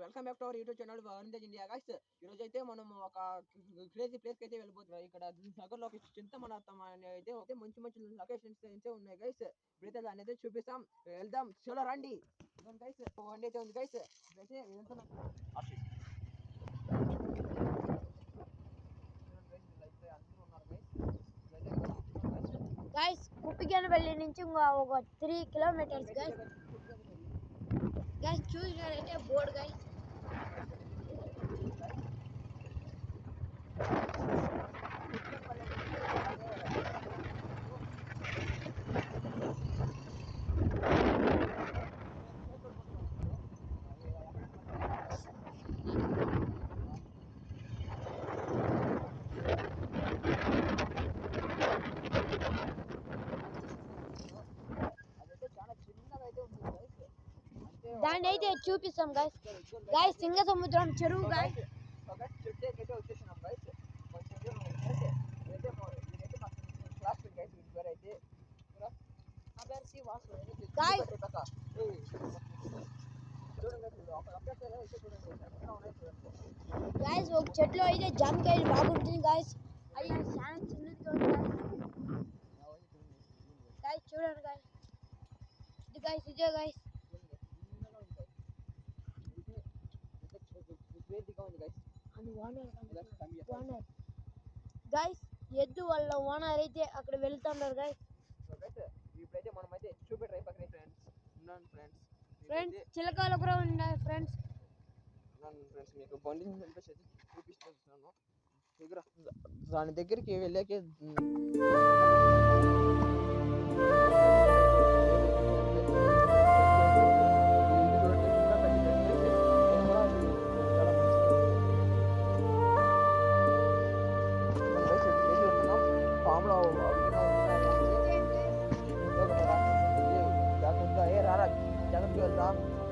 Welcome back to our YouTube channel Varun India guys. ఈ రోజు అయితే మనం ఒక క్రేజీ ప్లేస్ కి అయితే వెళ్ళిపోతున్నాం. ఇక్కడ దగ్గరలోకి చింతమనేతం అయితే మంచి మంచి లొకేషన్స్ అయితే ఉన్నాయి గైస్. ఇప్పుడైతే దాన్ని అయితే చూపిస్తాం, వెళ్దాం, చలో రండి గైస్. బండి అయితే ఉంది గైస్, అయితే వెళ్తున్నాం. గైస్ కుప్పిగనపల్లి నుంచి ఒక 3 కిలోమీటర్స్ గైస్. గైస్ చూసినారంటే బోర్డు గైస్. దాన్ని అయితే చూపిస్తాం గైస్. గైస్ సింగ సముద్రం చెరువు గైస్. గైస్ ఒక చెట్లు అయితే జామకాయలు బాగుంటుంది గైస్. అయ్యా చాలా చిన్నదిగా ఉంది గైస్. చూడండి గైస్, ఇది గైస్, ఇదే గైస్. గైస్ ఎద్దు వాళ్ళ ఓనర్ అయితే అక్కడ వెళ్తున్నారు గైస్. ఇప్పుడైతే మనం అయితే చూపెట్టారు పక్కనే ఫ్రెండ్స్ చిలకలు కూడా ఉన్నాయి ఫ్రెండ్స్. మీకు బండి చూపిస్తున్నాను. దాని దగ్గరికి వెళ్ళాకే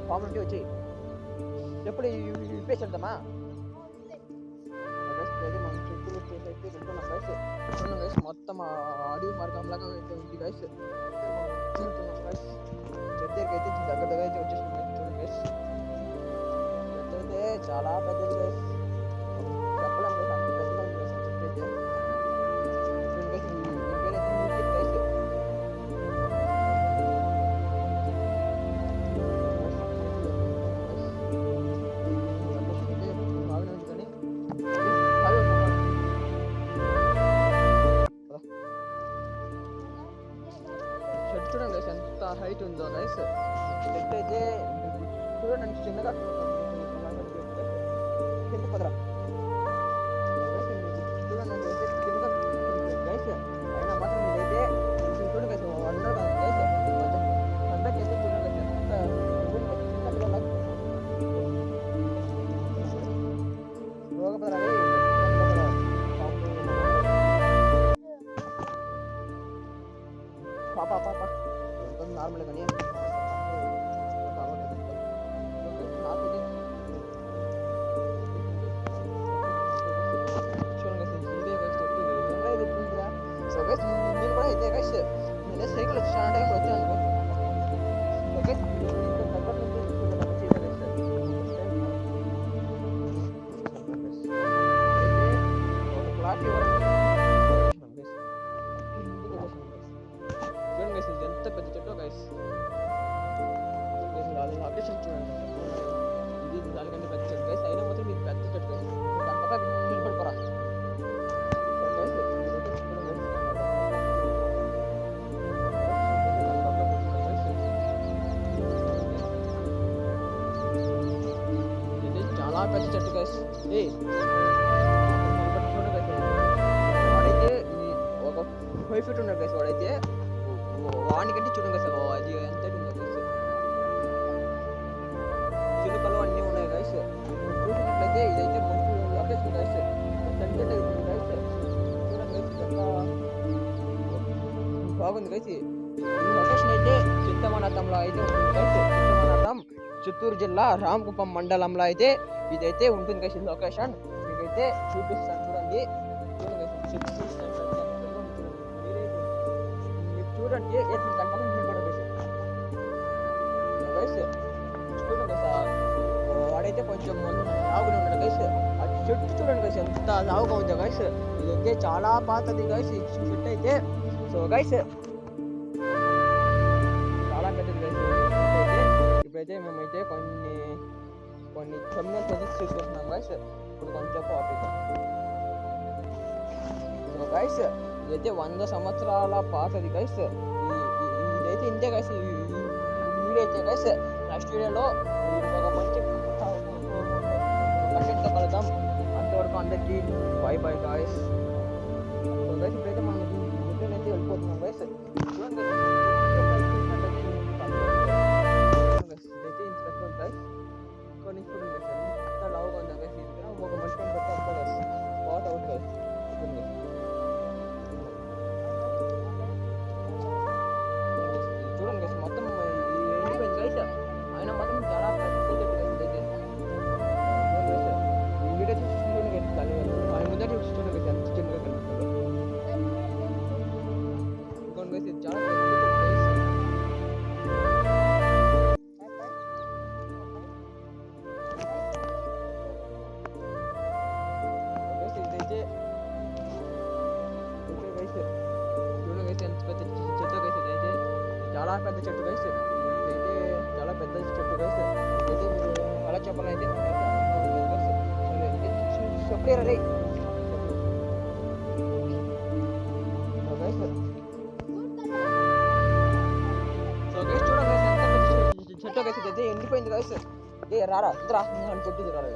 పాము నుండి వచ్చి ఎప్పుడు ఇప్పేసి వెళ్తామా? మనం చుట్టూ వచ్చేసి అయితే వెళ్తున్నాం గైస్. వెళ్తున్నాం గైస్, మొత్తం అడవి మార్గం లాగా అయితే ఉంది గైస్. వెళ్తున్నాం గైస్, చెట్టు దగ్గరికి అయితే దగ్గర అయితే వచ్చేసింది గైస్. చూడండి గైస్, చెట్టు అయితే చాలా పెద్దది గైస్. చెప్పలేము గైస్, అంత పెద్దగా ఉంది గైస్ చెట్టు అయితే. చూడండి గైస్, దీని పేరు అయితే మ్యూజిక్ గైస్. చూడండి గైస్ ఎంత హైట్ ఉందో గైస్. చెట్టు అయితే చూడండి చిన్నగా కింద కుదరా చూడండి కింద గైస్. అయినా మాత్రం ఇదైతే చూడండి గైస్, అన్నారు కదా గైస్, అందరికి అయితే చూడండి గైస్ ఎంత రోగపడాలి పాప నార్మల్ కానీ నేను కూడా అయితే గైస్, నేనే సైకిల్ చాలా టైం వచ్చాను. ఎంత పెద్ద చెట్టు గైస్. లొకేషన్ చూడండి, ఇది దానికంటే పెద్ద చెట్టు గైస్. అయినా మాత్రం ఇది పెద్ద చెట్టు గైస్. దాని పక్క నిలబడిపోరా చాలా పెద్ద చెట్టు గైస్. వాడైతే ఒక 5 feet ఉన్నాడు గైస్. వాడైతే వాడికంటే చూడండి గైస్, అది ఎంత గైస్. చిలుకలు అన్నీ ఉన్నాయి గైస్. చూసినట్లయితే ఇదైతే మంచి లొకేషన్ గైస్. సన్సెట్ అవుతుంది గైస్. చూడండి గైస్, ఎంత బాగుంది గైస్. ఈ లొకేషన్ అయితే చింతమనేతంలో అయితే ఉంటుంది గైస్. చింతమనేతం చిత్తూరు జిల్లా రామకుప్పం మండలంలో అయితే ఇదైతే ఉంటుంది గైస్. ఈ లొకేషన్ మీకైతే చూపిస్తాను చూడండి. చూడండి చూడండి దాని పక్కన నిలబడి గైస్. చూడండి గైస్, వాడైతే అయితే కొంచెం లావుగానే ఉన్నాడు గైస్. ఆ చెట్టు చూడండి గైస్ ఎంత లావుగా ఉందో గైస్. ఇదైతే చాలా పాతది గైస్ ఈ చెట్టు అయితే. సో గైస్ చాలా పెద్దది గైస్ అయితే. ఇప్పుడైతే మేమైతే కొన్ని థంబ్నెయిల్స్ అయితే చూసుకుంటున్నాం గైస్. ఇప్పుడు కొంచెం ఆపేద్దాం. సో గైస్ ఇదైతే 100 సంవత్సరాల పాతది గైస్. ఇదైతే ఇంతే గైస్. ఈ వీడియో అయితే గైస్ నెక్స్ట్ వీడియోలో ఒక మంచి కంటెంట్తో కలుద్దాం. అంతవరకు అందరికీ by by guys. So guys ఇప్పుడైతే మనం రిటర్న్ అయితే వెళ్ళిపోతున్నాం గైస్. చూడండి ఇదైతే ఇంత పెద్ద ఉంది గైస్. కొన్ని చూడండి గైస్ ఎంత లావుగా ఉందా గైస్. ఇది ఒక మంచి పెద్ద గైస్ స్పాట్ అవుట్ గైస్. చూడండి గైస్ మొత్తం ఎండిపోయింది గైస్. ఆయన మాత్రం చాలా పెద్ద చెట్టు గైస్ ఇదైతే. ఈ వీడియో చూసి చూడండి గైస్. ఆయన ముందర చూడండి గైస్ ఎంత చిన్నగా కనిపిస్తుందో. ఇంకోటి గైస్ ఇది చాలా పెద్ద చెట్టు గైస్. ఇదైతే ఓకే గైస్ చూడండి గైస్ ఎంత పెద్ద చెట్టు గైస్ ఇదైతే. చాలా పెద్ద చెట్టు గైస్. ఇదైతే చాలా పెద్ద చెట్టు గైస్. ఇదైతే అలా చెప్పాలంటే చెప్పలేరు రే. సో గైస్ చూడండి గైస్ ఎంత పెద్ద చెట్టు గైస్ ఇదైతే ఎండిపోయింది గైస్. రారా అని కొట్టింది రారా.